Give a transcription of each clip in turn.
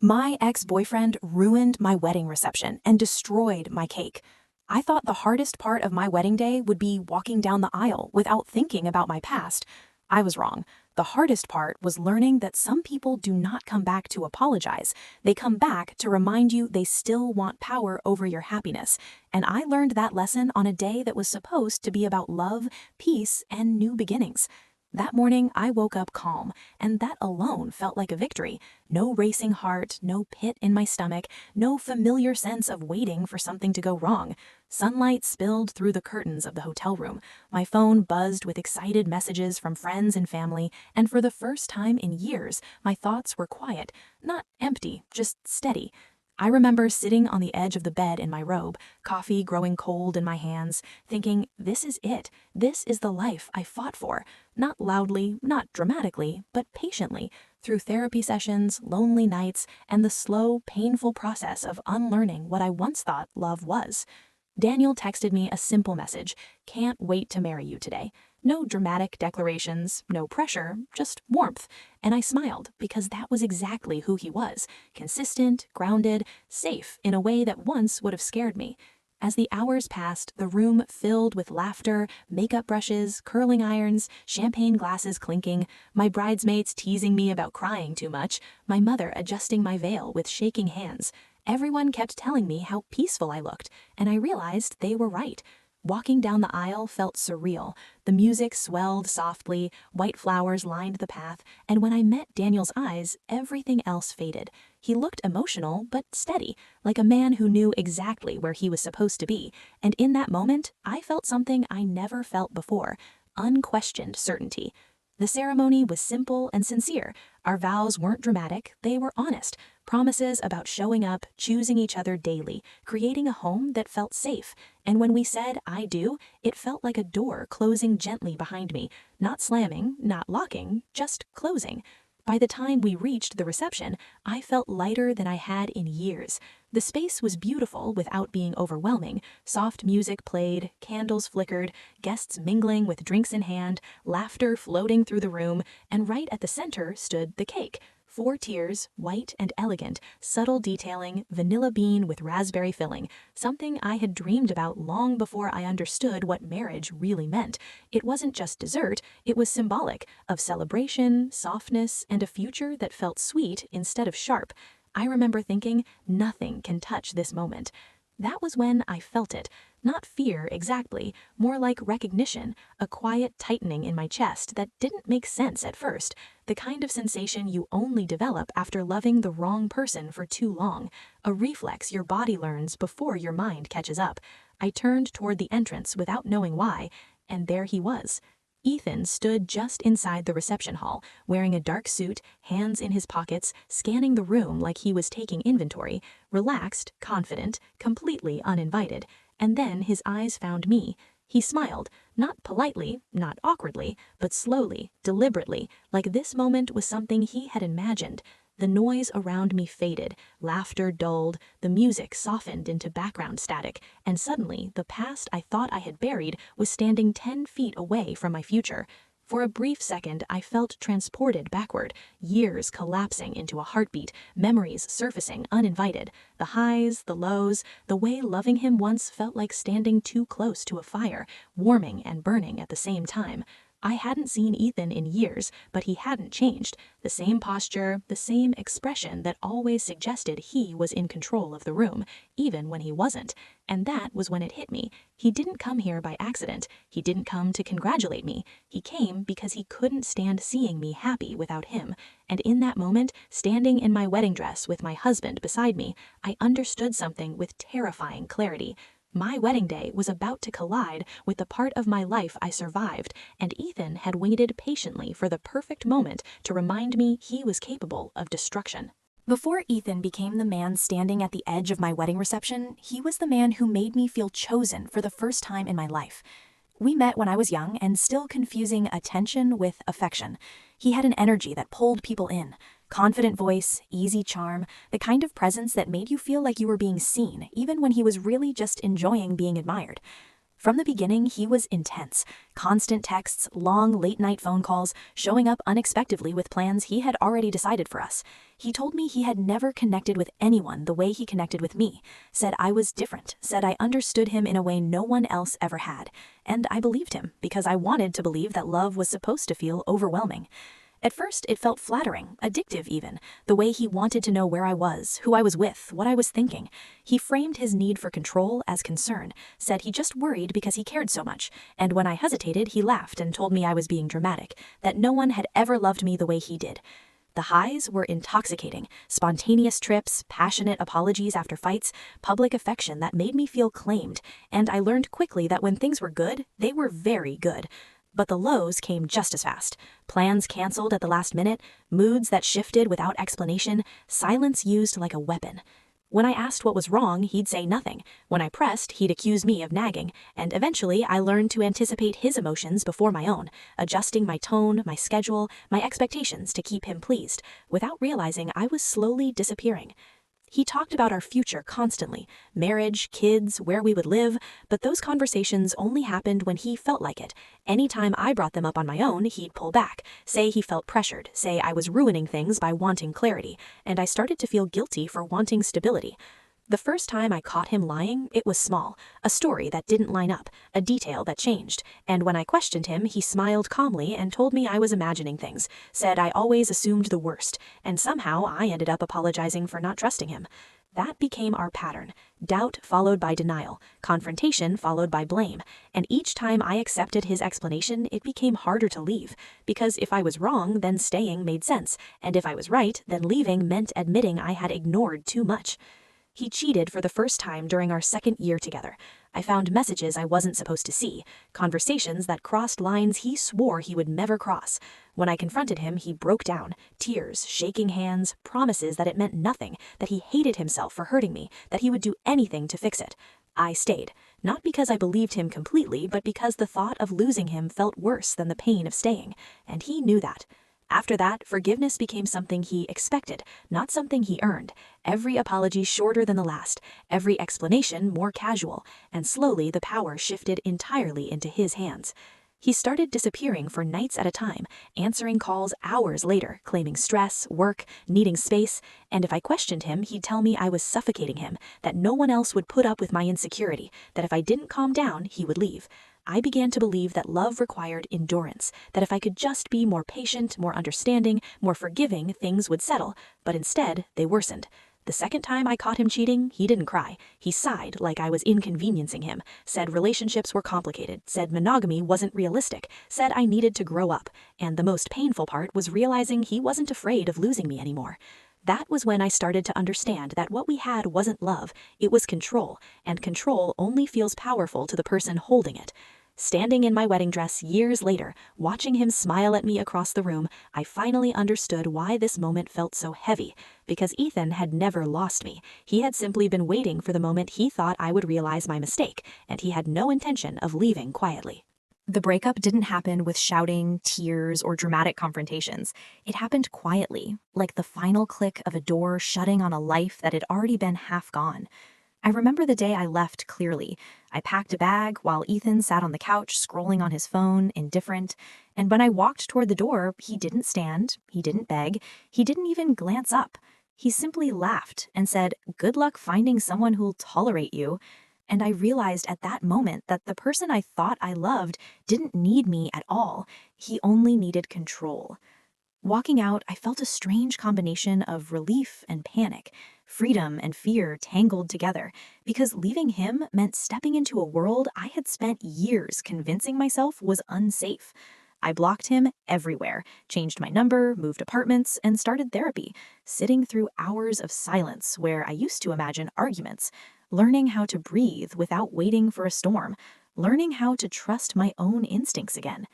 My ex-boyfriend ruined my wedding reception and destroyed my cake. I thought the hardest part of my wedding day would be walking down the aisle without thinking about my past. I was wrong. The hardest part was learning that some people do not come back to apologize. They come back to remind you they still want power over your happiness. And I learned that lesson on a day that was supposed to be about love, peace, and new beginnings. That morning, I woke up calm, and that alone felt like a victory. No racing heart, no pit in my stomach, no familiar sense of waiting for something to go wrong. Sunlight spilled through the curtains of the hotel room. My phone buzzed with excited messages from friends and family, and for the first time in years, my thoughts were quiet, not empty, just steady. I remember sitting on the edge of the bed in my robe, coffee growing cold in my hands, thinking, this is it. This is the life I fought for. Not loudly, not dramatically, but patiently, through therapy sessions, lonely nights, and the slow, painful process of unlearning what I once thought love was. Daniel texted me a simple message: "Can't wait to marry you today." No dramatic declarations, no pressure, just warmth. And I smiled because that was exactly who he was: consistent, grounded, safe in a way that once would have scared me. As the hours passed, the room filled with laughter, makeup brushes, curling irons, champagne glasses clinking, my bridesmaids teasing me about crying too much, my mother adjusting my veil with shaking hands. Everyone kept telling me how peaceful I looked, and I realized they were right. Walking down the aisle felt surreal. The music swelled softly, white flowers lined the path, and when I met Daniel's eyes, everything else faded. He looked emotional, but steady, like a man who knew exactly where he was supposed to be, and in that moment, I felt something I never felt before: unquestioned certainty. The ceremony was simple and sincere. Our vows weren't dramatic, they were honest. Promises about showing up, choosing each other daily, creating a home that felt safe. And when we said "I do," it felt like a door closing gently behind me, not slamming, not locking, just closing. By the time we reached the reception, I felt lighter than I had in years. The space was beautiful without being overwhelming. Soft music played, candles flickered, guests mingling with drinks in hand, laughter floating through the room, and right at the center stood the cake. 4 tiers, white and elegant, subtle detailing, vanilla bean with raspberry filling, something I had dreamed about long before I understood what marriage really meant. It wasn't just dessert, it was symbolic of celebration, softness, and a future that felt sweet instead of sharp. I remember thinking, nothing can touch this moment. That was when I felt it. Not fear exactly, more like recognition, a quiet tightening in my chest that didn't make sense at first, the kind of sensation you only develop after loving the wrong person for too long, a reflex your body learns before your mind catches up. I turned toward the entrance without knowing why, and there he was. Ethan stood just inside the reception hall, wearing a dark suit, hands in his pockets, scanning the room like he was taking inventory, relaxed, confident, completely uninvited. And then his eyes found me. He smiled, not politely, not awkwardly, but slowly, deliberately, like this moment was something he had imagined. The noise around me faded, laughter dulled, the music softened into background static, and suddenly the past I thought I had buried was standing 10 feet away from my future. For a brief second, I felt transported backward, years collapsing into a heartbeat, memories surfacing uninvited, the highs, the lows, the way loving him once felt like standing too close to a fire, warming and burning at the same time. I hadn't seen Ethan in years, but he hadn't changed. The same posture, the same expression that always suggested he was in control of the room, even when he wasn't. And that was when it hit me. He didn't come here by accident. He didn't come to congratulate me. He came because he couldn't stand seeing me happy without him. And in that moment, standing in my wedding dress with my husband beside me, I understood something with terrifying clarity. My wedding day was about to collide with the part of my life I survived, and Ethan had waited patiently for the perfect moment to remind me he was capable of destruction. Before Ethan became the man standing at the edge of my wedding reception, he was the man who made me feel chosen for the first time in my life. We met when I was young and still confusing attention with affection. He had an energy that pulled people in. Confident voice, easy charm, the kind of presence that made you feel like you were being seen, even when he was really just enjoying being admired. From the beginning, he was intense. Constant texts, long late-night phone calls, showing up unexpectedly with plans he had already decided for us. He told me he had never connected with anyone the way he connected with me, said I was different, said I understood him in a way no one else ever had. And I believed him, because I wanted to believe that love was supposed to feel overwhelming. At first, it felt flattering, addictive even, the way he wanted to know where I was, who I was with, what I was thinking. He framed his need for control as concern, said he just worried because he cared so much, and when I hesitated, he laughed and told me I was being dramatic, that no one had ever loved me the way he did. The highs were intoxicating, spontaneous trips, passionate apologies after fights, public affection that made me feel claimed, and I learned quickly that when things were good, they were very good. But the lows came just as fast. Plans canceled at the last minute, moods that shifted without explanation, silence used like a weapon. When I asked what was wrong, he'd say nothing. When I pressed, he'd accuse me of nagging, and eventually I learned to anticipate his emotions before my own, adjusting my tone, my schedule, my expectations to keep him pleased, without realizing I was slowly disappearing. He talked about our future constantly, marriage, kids, where we would live, but those conversations only happened when he felt like it. Anytime I brought them up on my own, he'd pull back, say he felt pressured, say I was ruining things by wanting clarity, and I started to feel guilty for wanting stability. The first time I caught him lying, it was small, a story that didn't line up, a detail that changed, and when I questioned him, he smiled calmly and told me I was imagining things, said I always assumed the worst, and somehow I ended up apologizing for not trusting him. That became our pattern, doubt followed by denial, confrontation followed by blame, and each time I accepted his explanation, it became harder to leave, because if I was wrong, then staying made sense, and if I was right, then leaving meant admitting I had ignored too much. He cheated for the first time during our second year together. I found messages I wasn't supposed to see, conversations that crossed lines he swore he would never cross. When I confronted him, he broke down, tears, shaking hands, promises that it meant nothing, that he hated himself for hurting me, that he would do anything to fix it. I stayed, not because I believed him completely, but because the thought of losing him felt worse than the pain of staying, and he knew that. After that, forgiveness became something he expected, not something he earned. Every apology shorter than the last, every explanation more casual, and slowly the power shifted entirely into his hands. He started disappearing for nights at a time, answering calls hours later, claiming stress, work, needing space, and if I questioned him, he'd tell me I was suffocating him, that no one else would put up with my insecurity, that if I didn't calm down, he would leave. I began to believe that love required endurance, that if I could just be more patient, more understanding, more forgiving, things would settle, but instead, they worsened. The second time I caught him cheating, he didn't cry. He sighed like I was inconveniencing him, said relationships were complicated, said monogamy wasn't realistic, said I needed to grow up, and the most painful part was realizing he wasn't afraid of losing me anymore. That was when I started to understand that what we had wasn't love, it was control, and control only feels powerful to the person holding it. Standing in my wedding dress years later, watching him smile at me across the room, I finally understood why this moment felt so heavy. Because Ethan had never lost me. He had simply been waiting for the moment he thought I would realize my mistake, and he had no intention of leaving quietly. The breakup didn't happen with shouting, tears, or dramatic confrontations. It happened quietly, like the final click of a door shutting on a life that had already been half gone. I remember the day I left clearly. I packed a bag while Ethan sat on the couch scrolling on his phone, indifferent, and when I walked toward the door, he didn't stand, he didn't beg, he didn't even glance up. He simply laughed and said, "Good luck finding someone who'll tolerate you." And I realized at that moment that the person I thought I loved didn't need me at all. He only needed control. Walking out, I felt a strange combination of relief and panic, freedom and fear tangled together, because leaving him meant stepping into a world I had spent years convincing myself was unsafe. I blocked him everywhere, changed my number, moved apartments, and started therapy, sitting through hours of silence where I used to imagine arguments, learning how to breathe without waiting for a storm, learning how to trust my own instincts again.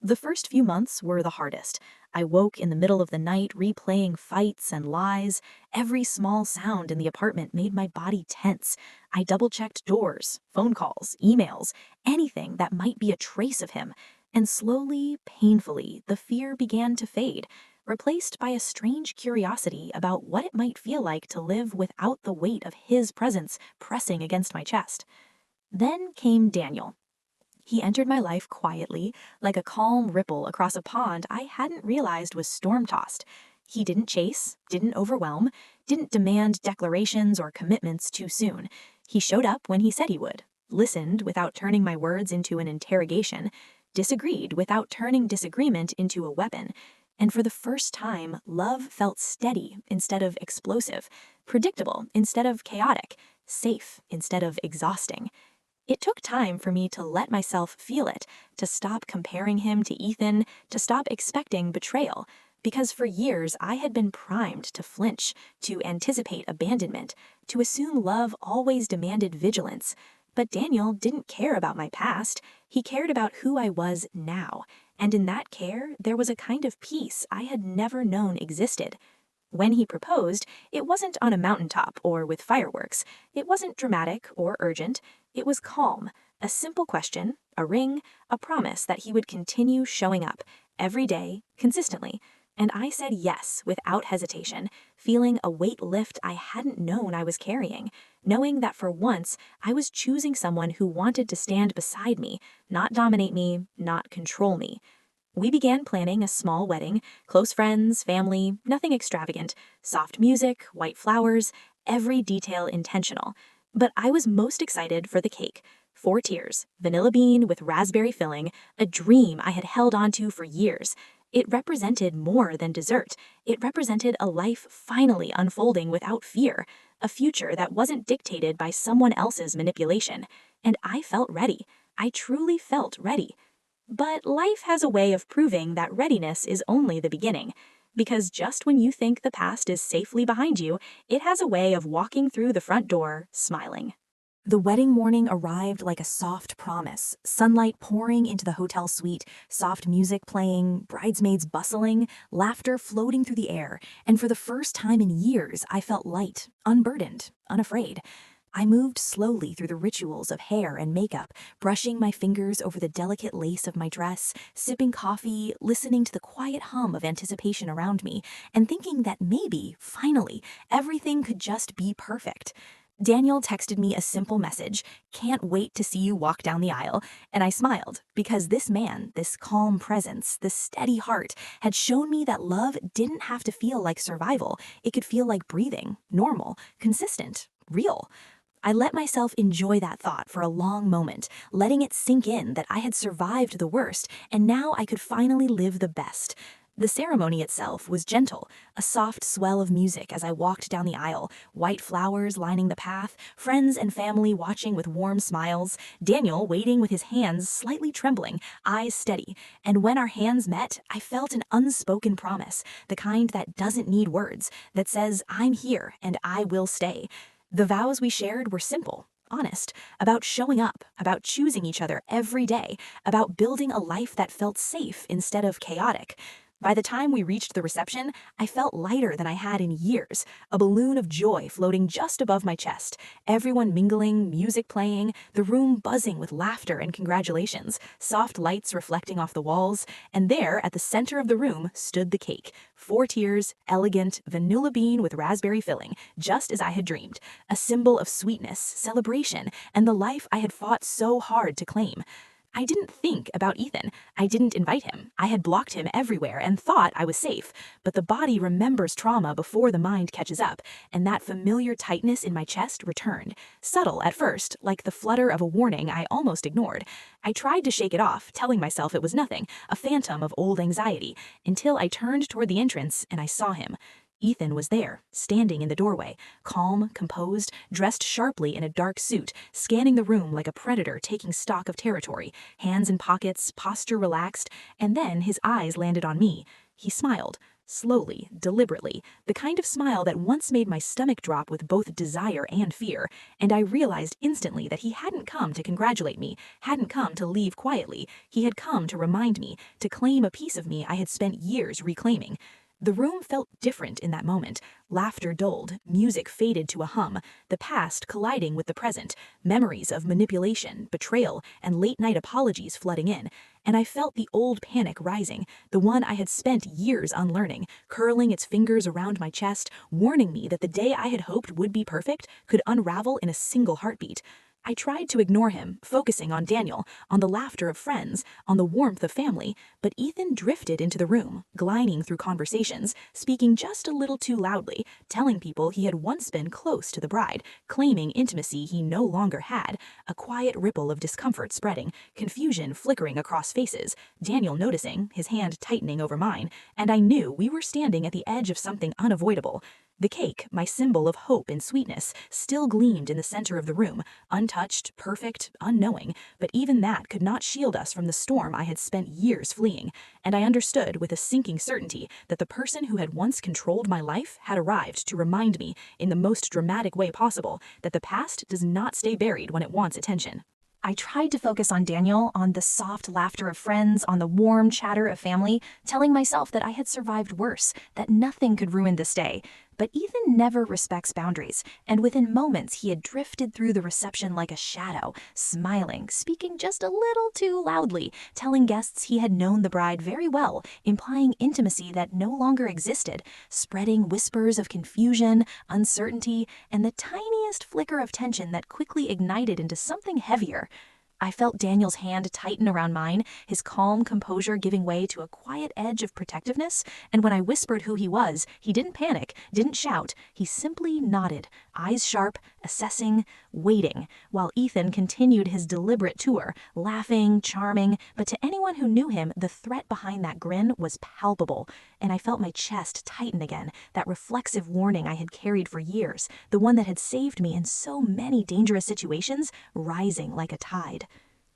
The first few months were the hardest. I woke in the middle of the night replaying fights and lies. Every small sound in the apartment made my body tense. I double-checked doors, phone calls, emails, anything that might be a trace of him. And slowly, painfully, the fear began to fade, replaced by a strange curiosity about what it might feel like to live without the weight of his presence pressing against my chest. Then came Daniel, He entered my life quietly, like a calm ripple across a pond I hadn't realized was storm-tossed. He didn't chase, didn't overwhelm, didn't demand declarations or commitments too soon. He showed up when he said he would, listened without turning my words into an interrogation, disagreed without turning disagreement into a weapon. And for the first time, love felt steady instead of explosive, predictable instead of chaotic, safe instead of exhausting. It took time for me to let myself feel it, to stop comparing him to Ethan, to stop expecting betrayal, because for years I had been primed to flinch, to anticipate abandonment, to assume love always demanded vigilance. But Daniel didn't care about my past, he cared about who I was now, and in that care there was a kind of peace I had never known existed. When he proposed, it wasn't on a mountaintop or with fireworks. It wasn't dramatic or urgent. It was calm, a simple question, a ring, a promise that he would continue showing up every day, consistently. And I said yes without hesitation, feeling a weight lift I hadn't known I was carrying, knowing that for once I was choosing someone who wanted to stand beside me, not dominate me, not control me. We began planning a small wedding, close friends, family, nothing extravagant, soft music, white flowers, every detail intentional. But I was most excited for the cake. 4 tiers, vanilla bean with raspberry filling, a dream I had held onto for years. It represented more than dessert. It represented a life finally unfolding without fear, a future that wasn't dictated by someone else's manipulation. And I felt ready. I truly felt ready. But life has a way of proving that readiness is only the beginning. Because just when you think the past is safely behind you, it has a way of walking through the front door, smiling. The wedding morning arrived like a soft promise, sunlight pouring into the hotel suite, soft music playing, bridesmaids bustling, laughter floating through the air, and for the first time in years, I felt light, unburdened, unafraid. I moved slowly through the rituals of hair and makeup, brushing my fingers over the delicate lace of my dress, sipping coffee, listening to the quiet hum of anticipation around me, and thinking that maybe, finally, everything could just be perfect. Daniel texted me a simple message, "Can't wait to see you walk down the aisle," and I smiled, because this man, this calm presence, this steady heart, had shown me that love didn't have to feel like survival. It could feel like breathing, normal, consistent, real. I let myself enjoy that thought for a long moment, letting it sink in that I had survived the worst, and now I could finally live the best. The ceremony itself was gentle, a soft swell of music as I walked down the aisle, white flowers lining the path, friends and family watching with warm smiles, Daniel waiting with his hands slightly trembling, eyes steady, and when our hands met, I felt an unspoken promise, the kind that doesn't need words, that says, "I'm here and I will stay." The vows we shared were simple, honest, about showing up, about choosing each other every day, about building a life that felt safe instead of chaotic. By the time we reached the reception, I felt lighter than I had in years, a balloon of joy floating just above my chest, everyone mingling, music playing, the room buzzing with laughter and congratulations, soft lights reflecting off the walls, and there, at the center of the room, stood the cake. 4 tiers, elegant, vanilla bean with raspberry filling, just as I had dreamed, a symbol of sweetness, celebration, and the life I had fought so hard to claim. I didn't think about Ethan. I didn't invite him. I had blocked him everywhere and thought I was safe. But the body remembers trauma before the mind catches up, and that familiar tightness in my chest returned. Subtle at first, like the flutter of a warning I almost ignored. I tried to shake it off, telling myself it was nothing, a phantom of old anxiety, until I turned toward the entrance and I saw him. Ethan was there, standing in the doorway, calm, composed, dressed sharply in a dark suit, scanning the room like a predator taking stock of territory, hands in pockets, posture relaxed, and then his eyes landed on me. He smiled, slowly, deliberately, the kind of smile that once made my stomach drop with both desire and fear, and I realized instantly that he hadn't come to congratulate me, hadn't come to leave quietly. He had come to remind me, to claim a piece of me I had spent years reclaiming. The room felt different in that moment. Laughter dulled, music faded to a hum, the past colliding with the present, memories of manipulation, betrayal, and late-night apologies flooding in, and I felt the old panic rising, the one I had spent years unlearning, curling its fingers around my chest, warning me that the day I had hoped would be perfect could unravel in a single heartbeat. I tried to ignore him, focusing on Daniel, on the laughter of friends, on the warmth of family, but Ethan drifted into the room, gliding through conversations, speaking just a little too loudly, telling people he had once been close to the bride, claiming intimacy he no longer had, a quiet ripple of discomfort spreading, confusion flickering across faces, Daniel noticing, his hand tightening over mine, and I knew we were standing at the edge of something unavoidable. The cake, my symbol of hope and sweetness, still gleamed in the center of the room, untouched, perfect, unknowing, but even that could not shield us from the storm I had spent years fleeing, and I understood with a sinking certainty that the person who had once controlled my life had arrived to remind me, in the most dramatic way possible, that the past does not stay buried when it wants attention. I tried to focus on Daniel, on the soft laughter of friends, on the warm chatter of family, telling myself that I had survived worse, that nothing could ruin this day. But Ethan never respects boundaries, and within moments he had drifted through the reception like a shadow, smiling, speaking just a little too loudly, telling guests he had known the bride very well, implying intimacy that no longer existed, spreading whispers of confusion, uncertainty, and the tiniest flicker of tension that quickly ignited into something heavier. I felt Daniel's hand tighten around mine, his calm composure giving way to a quiet edge of protectiveness, and when I whispered who he was, he didn't panic, didn't shout, he simply nodded, eyes sharp, assessing, waiting, while Ethan continued his deliberate tour, laughing, charming, but to anyone who knew him, the threat behind that grin was palpable, and I felt my chest tighten again, that reflexive warning I had carried for years, the one that had saved me in so many dangerous situations, rising like a tide.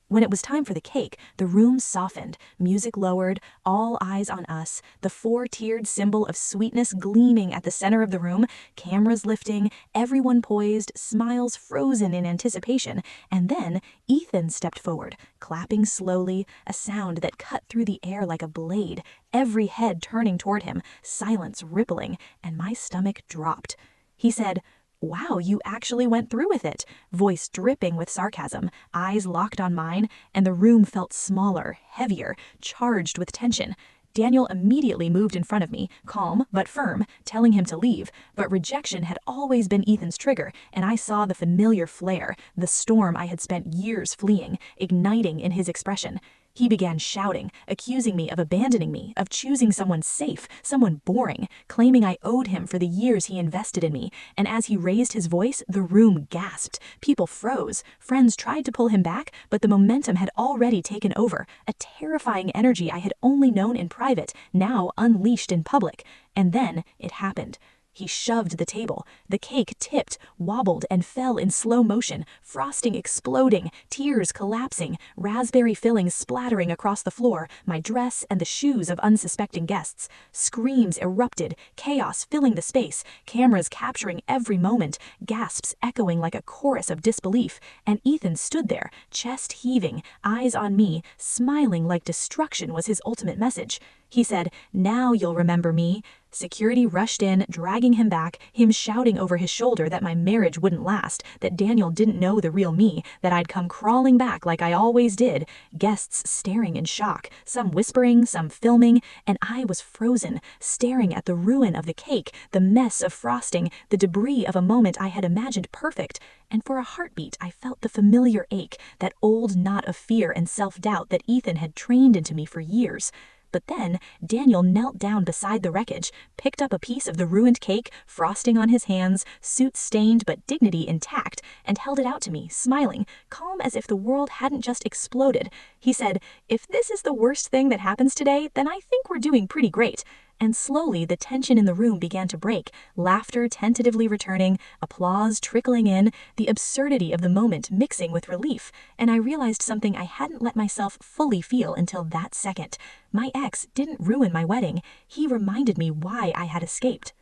When it was time for the cake, the room softened, music lowered, all eyes on us, the four-tiered symbol of sweetness gleaming at the center of the room, cameras lifting, everyone poised, smiles frozen in anticipation, and then Ethan stepped forward, clapping slowly, a sound that cut through the air like a blade, every head turning toward him, silence rippling, and my stomach dropped. He said, "Wow, you actually went through with it," voice dripping with sarcasm, eyes locked on mine, and the room felt smaller, heavier, charged with tension. Daniel immediately moved in front of me, calm but firm, telling him to leave, but rejection had always been Ethan's trigger, and I saw the familiar flare, the storm I had spent years fleeing, igniting in his expression. He began shouting, accusing me of abandoning me, of choosing someone safe, someone boring, claiming I owed him for the years he invested in me, and as he raised his voice, the room gasped. People froze. Friends tried to pull him back, but the momentum had already taken over, a terrifying energy I had only known in private, now unleashed in public. And then it happened. He shoved the table. The cake tipped, wobbled, and fell in slow motion, frosting exploding, tears collapsing, raspberry fillings splattering across the floor, my dress and the shoes of unsuspecting guests. Screams erupted, chaos filling the space, cameras capturing every moment, gasps echoing like a chorus of disbelief, and Ethan stood there, chest heaving, eyes on me, smiling like destruction was his ultimate message. He said, "Now you'll remember me." Security rushed in, dragging him back, him shouting over his shoulder that my marriage wouldn't last, that Daniel didn't know the real me, that I'd come crawling back like I always did, guests staring in shock, some whispering, some filming, and I was frozen, staring at the ruin of the cake, the mess of frosting, the debris of a moment I had imagined perfect, and for a heartbeat I felt the familiar ache, that old knot of fear and self-doubt that Ethan had trained into me for years. But then Daniel knelt down beside the wreckage, picked up a piece of the ruined cake, frosting on his hands, suit stained but dignity intact, and held it out to me, smiling, calm as if the world hadn't just exploded. He said, "If this is the worst thing that happens today, then I think we're doing pretty great." And slowly the tension in the room began to break, laughter tentatively returning, applause trickling in, the absurdity of the moment mixing with relief, and I realized something I hadn't let myself fully feel until that second. My ex didn't ruin my wedding. He reminded me why I had escaped.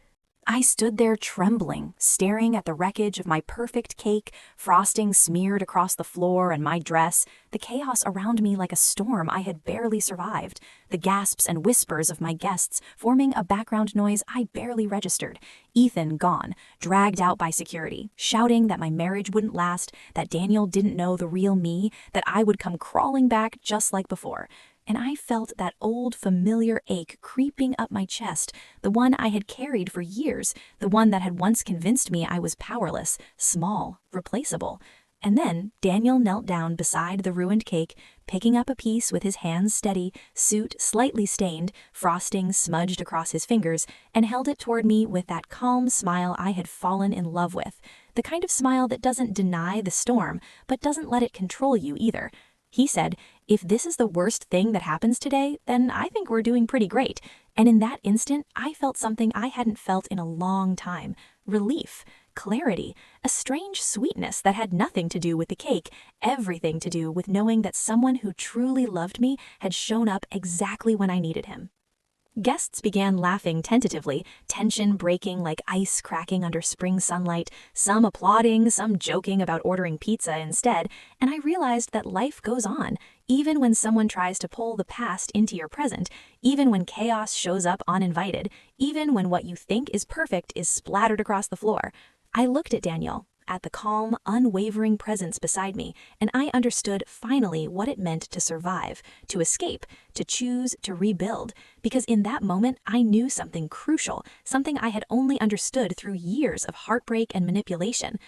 I stood there trembling, staring at the wreckage of my perfect cake, frosting smeared across the floor and my dress, the chaos around me like a storm I had barely survived, the gasps and whispers of my guests forming a background noise I barely registered, Ethan gone, dragged out by security, shouting that my marriage wouldn't last, that Daniel didn't know the real me, that I would come crawling back just like before. And I felt that old familiar ache creeping up my chest, the one I had carried for years, the one that had once convinced me I was powerless, small, replaceable. And then Daniel knelt down beside the ruined cake, picking up a piece with his hands steady, suit slightly stained, frosting smudged across his fingers, and held it toward me with that calm smile I had fallen in love with, the kind of smile that doesn't deny the storm, but doesn't let it control you either. He said, "If this is the worst thing that happens today, then I think we're doing pretty great." And in that instant, I felt something I hadn't felt in a long time. Relief, clarity, a strange sweetness that had nothing to do with the cake, everything to do with knowing that someone who truly loved me had shown up exactly when I needed him. Guests began laughing tentatively, tension breaking like ice cracking under spring sunlight, some applauding, some joking about ordering pizza instead, and I realized that life goes on, even when someone tries to pull the past into your present, even when chaos shows up uninvited, even when what you think is perfect is splattered across the floor. I looked at Daniel, at the calm, unwavering presence beside me, and I understood finally what it meant to survive, to escape, to choose, to rebuild, because in that moment I knew something crucial, something I had only understood through years of heartbreak and manipulation.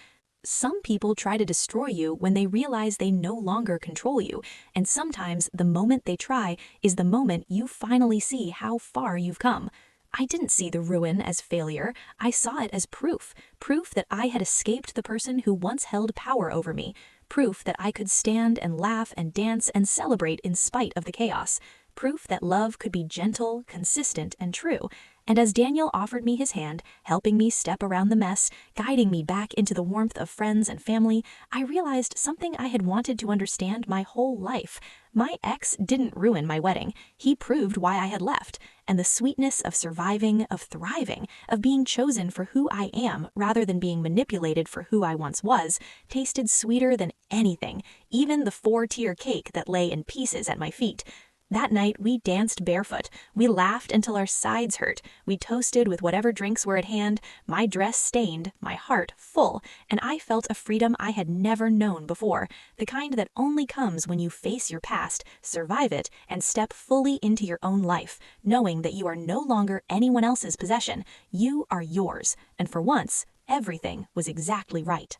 Some people try to destroy you when they realize they no longer control you, and sometimes the moment they try is the moment you finally see how far you've come. I didn't see the ruin as failure, I saw it as proof that I had escaped the person who once held power over me, proof that I could stand and laugh and dance and celebrate in spite of the chaos, proof that love could be gentle, consistent, and true. And as Daniel offered me his hand, helping me step around the mess, guiding me back into the warmth of friends and family, I realized something I had wanted to understand my whole life. My ex didn't ruin my wedding. He proved why I had left. And the sweetness of surviving, of thriving, of being chosen for who I am rather than being manipulated for who I once was, tasted sweeter than anything, even the 4-tier cake that lay in pieces at my feet. That night, we danced barefoot, we laughed until our sides hurt, we toasted with whatever drinks were at hand, my dress stained, my heart full, and I felt a freedom I had never known before, the kind that only comes when you face your past, survive it, and step fully into your own life, knowing that you are no longer anyone else's possession, you are yours, and for once, everything was exactly right.